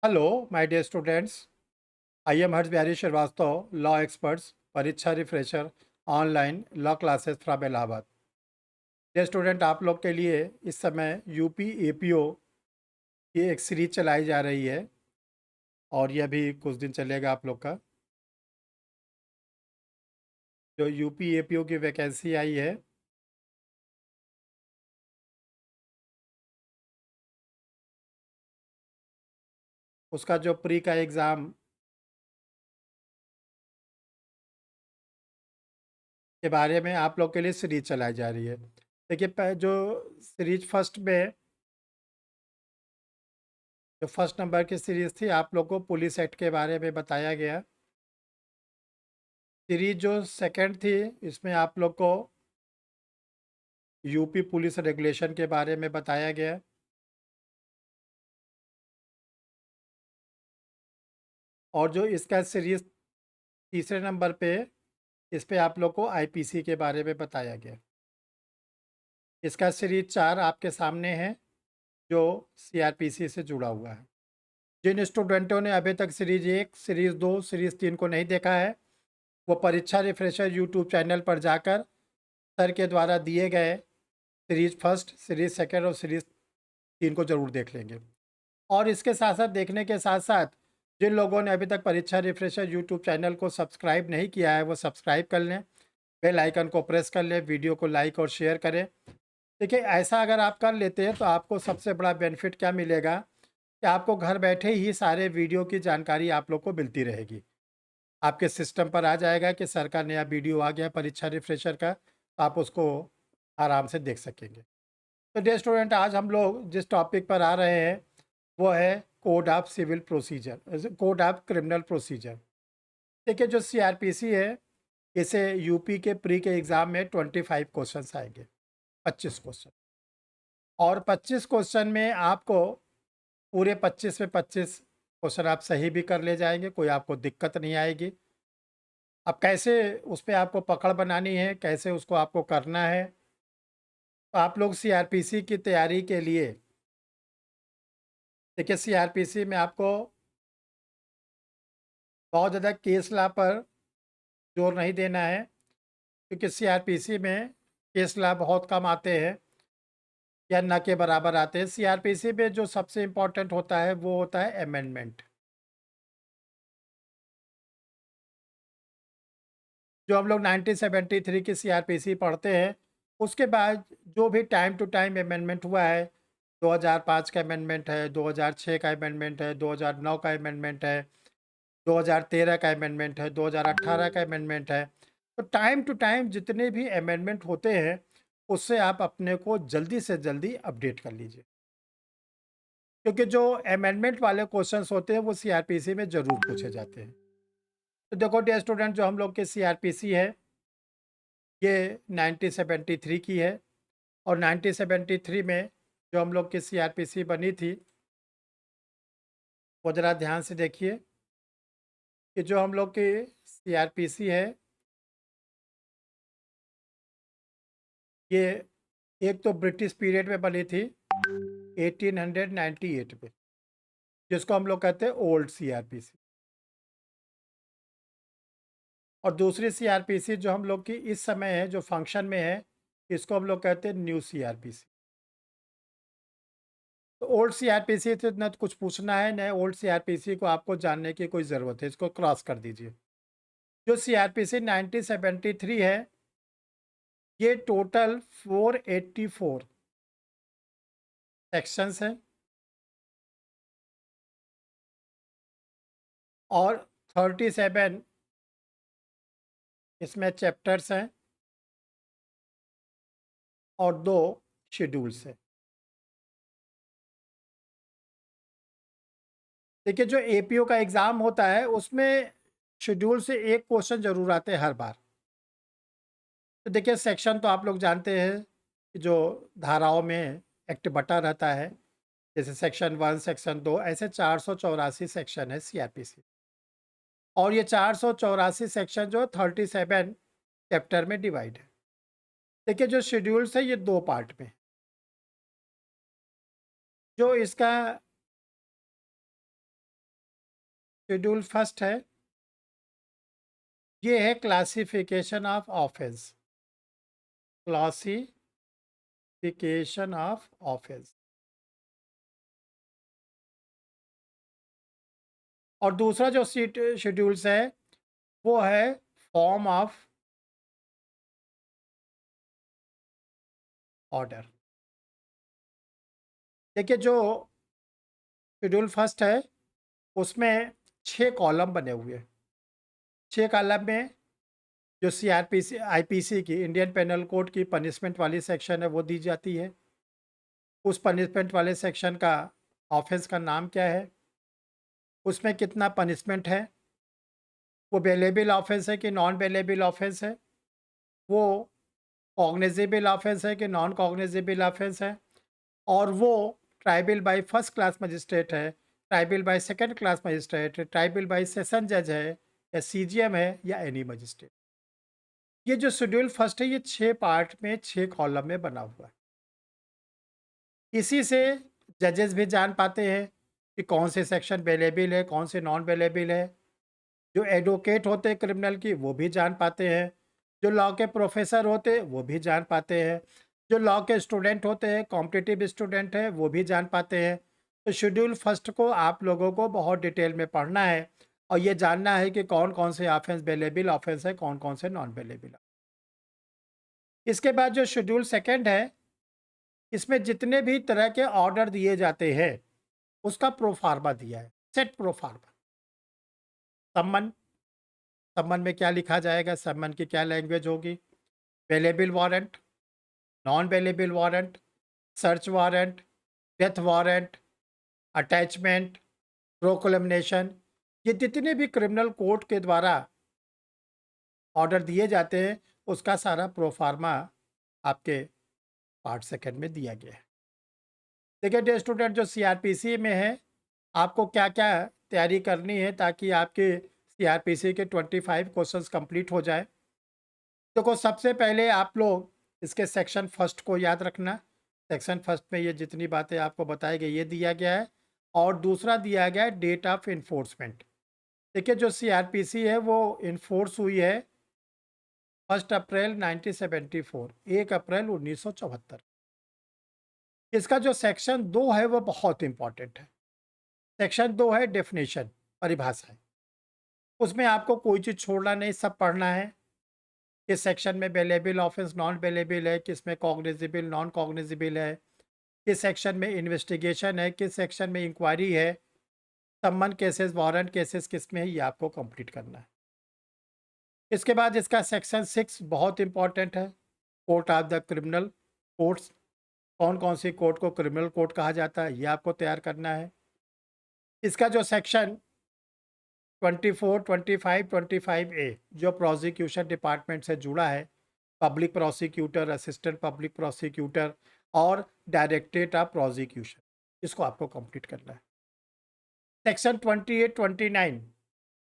Hello, my dear students. I am Harsh Bihari Srivastava, law experts, परीक्षा refresher online law classes from Allahabad. Dear student, आप लोग के लिए इस समय यूपी एपीओ की एक सीरीज चलाई जा रही है और यह भी कुछ दिन चलेगा आप लोग का। जो यूपी एपीओ की वैकेंसी आई है उसका जो प्री का एग्ज़ाम के बारे में आप लोग के लिए सीरीज चलाई जा रही है। देखिए, जो सीरीज फर्स्ट में जो फर्स्ट नंबर की सीरीज थी, आप लोग को पुलिस एक्ट के बारे में बताया गया। सीरीज जो सेकंड थी, इसमें आप लोग को यूपी पुलिस रेगुलेशन के बारे में बताया गया। और जो इसका सीरीज तीसरे नंबर पे, इस पे आप लोग को आईपीसी के बारे में बताया गया। इसका सीरीज 4 आपके सामने है, जो सीआरपीसी से जुड़ा हुआ है। जिन स्टूडेंटों ने अभी तक सीरीज 1, सीरीज 2, सीरीज 3 को नहीं देखा है, वो परीक्षा रिफ्रेशर यूट्यूब चैनल पर जाकर सर के द्वारा दिए गए सीरीज फर्स्ट, सीरीज सेकंड और सीरीज 3 को ज़रूर देख लेंगे। और इसके साथ साथ देखने के साथ साथ जिन लोगों ने अभी तक परीक्षा रिफ्रेशर यूट्यूब चैनल को सब्सक्राइब नहीं किया है, वो सब्सक्राइब कर लें, बेल आइकन को प्रेस कर लें, वीडियो को लाइक और शेयर करें। देखिए, ऐसा अगर आप कर लेते हैं तो आपको सबसे बड़ा बेनिफिट क्या मिलेगा कि आपको घर बैठे ही सारे वीडियो की जानकारी आप लोग को मिलती रहेगी। आपके सिस्टम पर आ जाएगा कि सर का नया वीडियो आ गया परीक्षा रिफ्रेशर का, तो आप उसको आराम से देख सकेंगे। तो डियर स्टूडेंट, आज हम लोग जिस टॉपिक पर आ रहे हैं वो है code of civil procedure, code of criminal procedure. देखिए, जो सीआरपीसी है, इसे यूपी के प्री के एग्ज़ाम में 25 क्वेश्चन आएंगे, 25 क्वेश्चन। और 25 क्वेश्चन में आपको पूरे 25 में 25 क्वेश्चन आप सही भी कर ले जाएंगे, कोई आपको दिक्कत नहीं आएगी। अब कैसे उस पर आपको पकड़ बनानी है, कैसे उसको आपको करना है, तो आप लोग सीआरपीसी की तैयारी के लिए, देखिए, सीआरपीसी में आपको बहुत ज़्यादा केस लॉ पर जोर नहीं देना है, क्योंकि सीआरपीसी में केस लॉ बहुत कम आते हैं या न के बराबर आते हैं। सीआरपीसी में जो सबसे इम्पोर्टेंट होता है वो होता है अमेंडमेंट। जो हम लोग 1973 की सीआरपीसी पढ़ते हैं, उसके बाद जो भी टाइम टू टाइम अमेंडमेंट हुआ है, 2005 का अमेंडमेंट है, 2006 का अमेंडमेंट है, 2009 का अमेंडमेंट है, 2013 का अमेंडमेंट है, 2018 का अमेंडमेंट है। तो टाइम टू टाइम जितने भी अमेंडमेंट होते हैं, उससे आप अपने को जल्दी से जल्दी अपडेट कर लीजिए, क्योंकि जो अमेंडमेंट वाले क्वेश्चंस होते हैं वो सीआरपीसी में ज़रूर पूछे जाते हैं। तो देखो डियर स्टूडेंट, जो हम लोग के सीआरपीसी है, ये 1973 की है। और 1973 में जो हम लोग की सीआरपीसी बनी थी, वो ज़रा ध्यान से देखिए कि जो हम लोग की सीआरपीसी है, ये एक तो ब्रिटिश पीरियड में बनी थी 1898 में, जिसको हम लोग कहते हैं ओल्ड सीआरपीसी। और दूसरी सीआरपीसी जो हम लोग की इस समय है, जो फंक्शन में है, इसको हम लोग कहते हैं न्यू सीआरपीसी। तो ओल्ड सीआरपीसी से न तो कुछ पूछना है, न ओल्ड सीआरपीसी को आपको जानने की कोई ज़रूरत है, इसको क्रॉस कर दीजिए। जो सीआरपीसी 1973 है, ये टोटल 484 सेक्शंस हैं और 37 इसमें चैप्टर्स हैं और 2 शेड्यूल्स हैं। देखिए, जो एपीओ का एग्ज़ाम होता है, उसमें शेड्यूल से एक क्वेश्चन ज़रूर आते हैं हर बार। तो देखिए, सेक्शन तो आप लोग जानते हैं कि जो धाराओं में एक्ट बटा रहता है, जैसे सेक्शन 1, सेक्शन 2, ऐसे 484 सेक्शन है सीआरपीसी। और ये 484 सेक्शन जो 37 चैप्टर में डिवाइड है। देखिए, जो शेड्यूल्स है, ये 2 पार्ट में। जो इसका शेड्यूल फर्स्ट है, ये है classification of offence. Classification of offence. और दूसरा जो शेड्यूल्स है वो है फॉर्म ऑफ ऑर्डर। देखिए, जो शेड्यूल फर्स्ट है उसमें 6 कॉलम बने हुए हैं। 6 कॉलम में जो सीआरपीसी आईपीसी की इंडियन पेनल कोड की पनिशमेंट वाली सेक्शन है वो दी जाती है। उस पनिशमेंट वाले सेक्शन का ऑफेंस का नाम क्या है, उसमें कितना पनिशमेंट है, वो बेलेबल ऑफेंस है कि नॉन बेलेबल ऑफेंस है, वो कॉग्निजेबल ऑफेंस है कि नॉन कॉग्निजेबल ऑफेंस है, और वो triable by first class magistrate है, triable by second class magistrate है, ट्राइबल बाय सेशन जज है, या सीजीएम है, या एनी मजिस्ट्रेट। ये जो शेड्यूल फर्स्ट है ये 6 पार्ट में 6 कॉलम में बना हुआ है। इसी से जजेस भी जान पाते हैं कि कौन से सेक्शन बेलेबल है, कौन से नॉन बेलेबल है। जो एडवोकेट होते हैं क्रिमिनल की वो भी जान पाते हैं, जो लॉ के प्रोफेसर होते हैं वो भी जान पाते हैं, जो लॉ के स्टूडेंट होते हैं, कॉम्पिटिटिव स्टूडेंट हैं, वो भी जान पाते हैं। तो शेड्यूल फर्स्ट को आप लोगों को बहुत डिटेल में पढ़ना है और ये जानना है कि कौन कौन से ऑफेंस बेलेबल ऑफेंस है, कौन कौन से नॉन बेलेबल। इसके बाद जो शेड्यूल सेकंड है, इसमें जितने भी तरह के ऑर्डर दिए जाते हैं उसका प्रोफार्मा दिया है, सेट प्रोफार्मा। सम्मन, सम्मन में क्या लिखा जाएगा, सम्मन की क्या लैंग्वेज होगी, bailable warrant, non bailable warrant, search warrant, death warrant, attachment, proclamation. ये जितने भी क्रिमिनल कोर्ट के द्वारा ऑर्डर दिए जाते हैं उसका सारा प्रोफार्मा आपके पार्ट सेकंड में दिया गया है। देखिए डियर स्टूडेंट, जो सीआरपीसी में है आपको क्या क्या तैयारी करनी है ताकि आपके सीआरपीसी के 25 क्वेश्चंस कंप्लीट हो जाए। देखो, सबसे पहले आप लोग इसके सेक्शन फर्स्ट को याद रखना। सेक्शन फर्स्ट में ये जितनी बातें आपको बताई गई ये दिया गया है, और दूसरा दिया गया है डेट ऑफ इन्फोर्समेंट। देखिए, जो सीआरपीसी है वो इन्फोर्स हुई है 1 अप्रैल 1974, 1 अप्रैल 1974। इसका जो सेक्शन 2 है वो बहुत इंपॉर्टेंट है। सेक्शन 2 है डेफिनेशन, परिभाषा। उसमें आपको कोई चीज़ छोड़ना नहीं, सब पढ़ना है। किस सेक्शन में बेलेबल ऑफेंस नॉन बेलेबल है, किस में कॉग्निजिबल नॉन कॉग्निजिबल है, किस सेक्शन में इन्वेस्टिगेशन है, किस सेक्शन में इंक्वायरी है, सम्मन केसेस, वारंट केसेस किस में है, ये आपको कंप्लीट करना है। इसके बाद इसका सेक्शन 6 बहुत इंपॉर्टेंट है, court of the criminal courts. कौन कौन सी कोर्ट को क्रिमिनल कोर्ट कहा जाता है ये आपको तैयार करना है। इसका जो सेक्शन 24, 25, 25A जो प्रोसिक्यूशन डिपार्टमेंट से जुड़ा है, public prosecutor, assistant public prosecutor और डायरेक्टरेट ऑफ प्रोसिक्यूशन, इसको आपको कंप्लीट करना है। सेक्शन 28, 29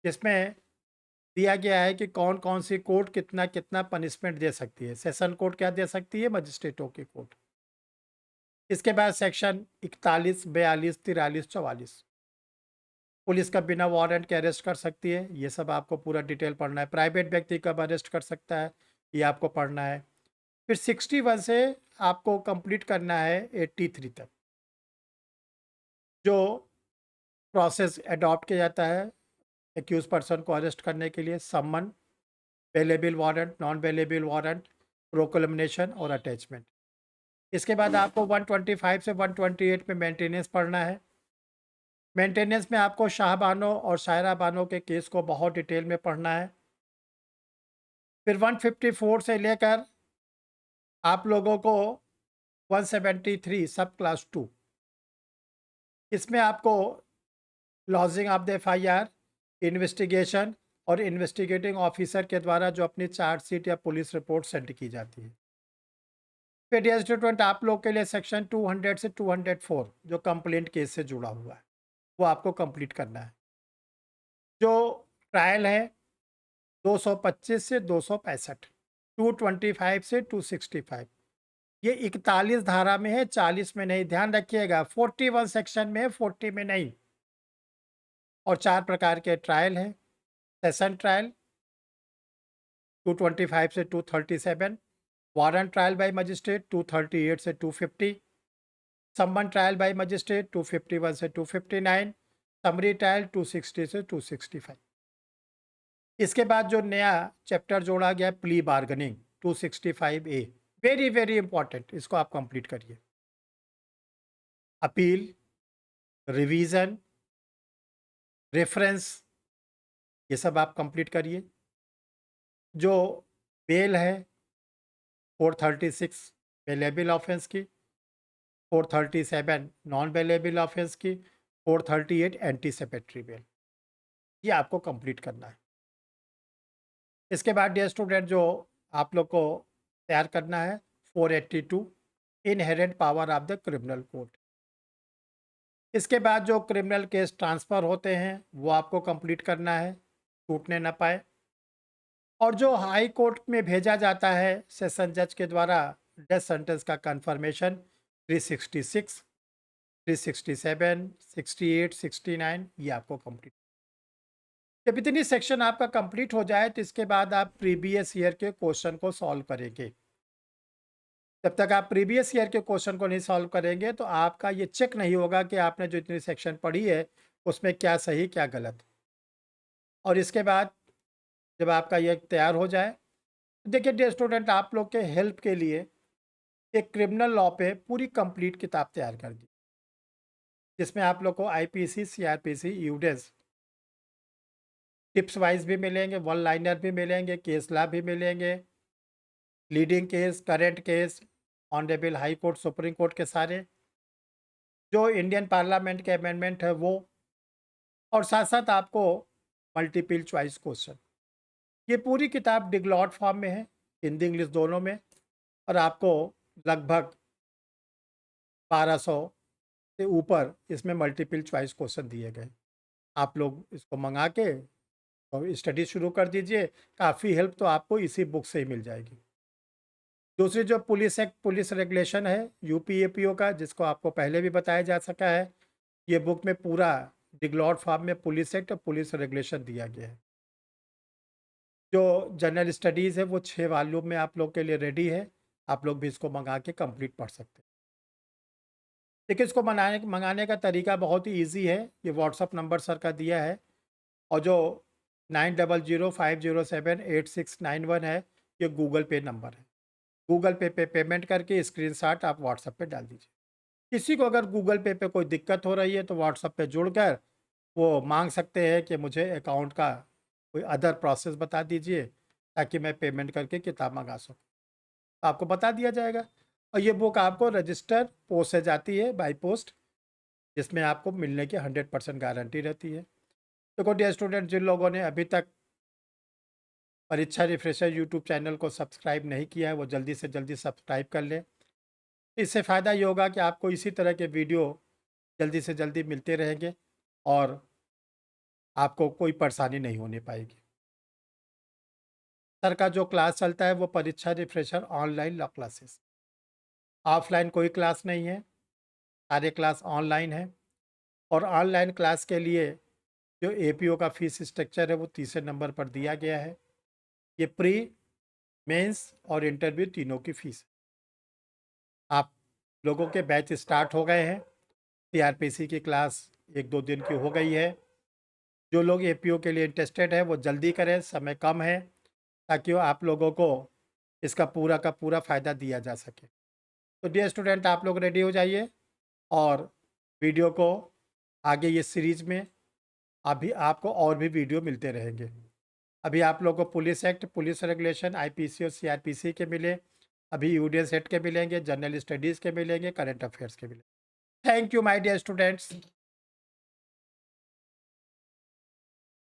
जिसमें दिया गया है कि कौन कौन सी कोर्ट कितना कितना पनिशमेंट दे सकती है। सेशन कोर्ट क्या दे सकती है, मजिस्ट्रेटों की कोर्ट। इसके बाद सेक्शन 41, 42, 43, 44 पुलिस का बिना वारंट के अरेस्ट कर सकती है, ये सब आपको पूरा डिटेल पढ़ना है। प्राइवेट व्यक्ति कब अरेस्ट कर सकता है ये आपको पढ़ना है। फिर 61 से आपको कंप्लीट करना है 83 तक, जो प्रोसेस अडॉप्ट किया जाता है एक्यूज पर्सन को अरेस्ट करने के लिए, summon, bailable warrant, non bailable warrant, proclamation और अटैचमेंट। इसके बाद आपको 125 से 128 में मेंटेनेंस पढ़ना है। मेंटेनेंस में आपको शाह बानो और शायरा बानो के केस को बहुत डिटेल में पढ़ना है। फिर 154 से लेकर आप लोगों को 173 सब क्लास 2, इसमें आपको lodging of the FIR, investigation और इन्वेस्टिगेटिंग ऑफिसर के द्वारा जो अपनी चार्जशीट या पुलिस रिपोर्ट सेंड की जाती है। फिर डियर स्टूडेंट, आप लोग के लिए सेक्शन 200 से 204 जो कंप्लेंट केस से जुड़ा हुआ है वो आपको कंप्लीट करना है। जो ट्रायल है 225 से 265, 225 से 265, ये 41 धारा में है, 40 में नहीं। ध्यान रखिएगा 41 सेक्शन में है, 40 में नहीं। और 4 प्रकार के ट्रायल हैं। सेशन ट्रायल 225 से 237, वारंट ट्रायल बाय मजिस्ट्रेट 238 से 250, समन ट्रायल बाय मजिस्ट्रेट 251 से 259, समरी ट्रायल 260 से 265। इसके बाद जो नया चैप्टर जोड़ा गया plea bargaining 265A, very very important, इसको आप कंप्लीट करिए। अपील, रिवीजन, रेफरेंस, ये सब आप कंप्लीट करिए। जो बेल है 436 बेलेबल ऑफेंस की, 437 नॉन बेलेबल ऑफेंस की, 438 एंटीसिपेटरी बेल, ये आपको कंप्लीट करना है। इसके बाद डियर स्टूडेंट जो आप लोग को तैयार करना है 482 inherent power of the criminal code. इसके बाद जो क्रिमिनल केस ट्रांसफ़र होते हैं वो आपको कंप्लीट करना है, छूटने ना पाए। और जो हाई कोर्ट में भेजा जाता है सेशन जज के द्वारा डेथ सेंटेंस का कंफर्मेशन 366, 367, 68, 69, ये आपको कंप्लीट। जब इतनी सेक्शन आपका कंप्लीट हो जाए तो इसके बाद आप प्रीवियस ईयर के क्वेश्चन को सॉल्व करेंगे। जब तक आप प्रीवियस ईयर के क्वेश्चन को नहीं सॉल्व करेंगे तो आपका ये चेक नहीं होगा कि आपने जो इतनी सेक्शन पढ़ी है उसमें क्या सही क्या गलत। और इसके बाद जब आपका ये तैयार हो जाए, देखिए डियर स्टूडेंट, आप लोग के हेल्प के लिए एक क्रिमिनल लॉ पे पूरी कंप्लीट किताब तैयार कर दी, जिसमें आप लोग को आईपीसी, सीआरपीसी, यूडेंस टिप्स वाइज भी मिलेंगे, वन लाइनर भी मिलेंगे, केस लॉ भी मिलेंगे, leading case, current case, honourable high court, supreme court के सारे, जो इंडियन पार्लियामेंट के अमेंडमेंट है वो, और साथ साथ आपको मल्टीपल चॉइस क्वेश्चन। ये पूरी किताब डिगलॉट फॉर्म में है, हिंदी इंग्लिश दोनों में, और आपको लगभग 1200 से ऊपर इसमें मल्टीपल चॉइस क्वेश्चन दिए गए। आप लोग इसको मंगा के और स्टडी शुरू कर दीजिए, काफ़ी हेल्प तो आपको इसी बुक से ही मिल जाएगी। दूसरी जो पुलिस एक्ट, पुलिस रेगुलेशन है यूपीएपीओ का, जिसको आपको पहले भी बताया जा सका है, ये बुक में पूरा डिगलॉट फॉर्म में पुलिस एक्ट और पुलिस रेगुलेशन दिया गया है। जो जनरल स्टडीज़ है वो 6 वॉल्यूम में आप लोग के लिए रेडी है, आप लोग भी इसको मंगा के कंप्लीट पढ़ सकते हैं। देखिए, इसको मंगाने का तरीका बहुत ही ईजी है, ये व्हाट्सअप नंबर सर का दिया है, और जो 9005078691 है, ये गूगल पे नंबर है। गूगल पे पेमेंट करके स्क्रीनशॉट आप व्हाट्सएप पे डाल दीजिए। किसी को अगर गूगल पे कोई दिक्कत हो रही है तो व्हाट्सएप पे जुड़कर वो मांग सकते हैं कि मुझे अकाउंट का कोई अदर प्रोसेस बता दीजिए ताकि मैं पेमेंट करके किताब मंगा सकूँ, तो आपको बता दिया जाएगा। और ये बुक आपको रजिस्टर पोस्ट से जाती है, बाई पोस्ट, जिसमें आपको मिलने की 100% गारंटी रहती है। देखो डियर स्टूडेंट, जिन लोगों ने अभी तक परीक्षा रिफ्रेशर यूट्यूब चैनल को सब्सक्राइब नहीं किया है वो जल्दी से जल्दी सब्सक्राइब कर लें। इससे फ़ायदा ये होगा कि आपको इसी तरह के वीडियो जल्दी से जल्दी मिलते रहेंगे और आपको कोई परेशानी नहीं होने पाएगी। सर का जो क्लास चलता है वो परीक्षा refresher online law classes, offline कोई क्लास नहीं है, सारे क्लास ऑनलाइन है। और ऑनलाइन क्लास के लिए जो एपीओ का फीस स्ट्रक्चर है वो तीसरे नंबर पर दिया गया है। ये प्री, मेंस और इंटरव्यू तीनों की फीस है। आप लोगों के बैच स्टार्ट हो गए हैं, सीआरपीसी की क्लास 1-2 दिन की हो गई है। जो लोग एपीओ के लिए इंटरेस्टेड है वो जल्दी करें, समय कम है, ताकि वो आप लोगों को इसका पूरा का पूरा फ़ायदा दिया जा सके। तो डियर स्टूडेंट, आप लोग रेडी हो जाइए और वीडियो को आगे ये सीरीज में अभी आपको और भी वीडियो मिलते रहेंगे। अभी आप लोगों को police act, police regulation, IPC और सीआरपीसी के मिले, अभी यूडीएन सेट के मिलेंगे, जनरल स्टडीज़ के मिलेंगे, करंट अफेयर्स के मिलेंगे। Thank you my dear students.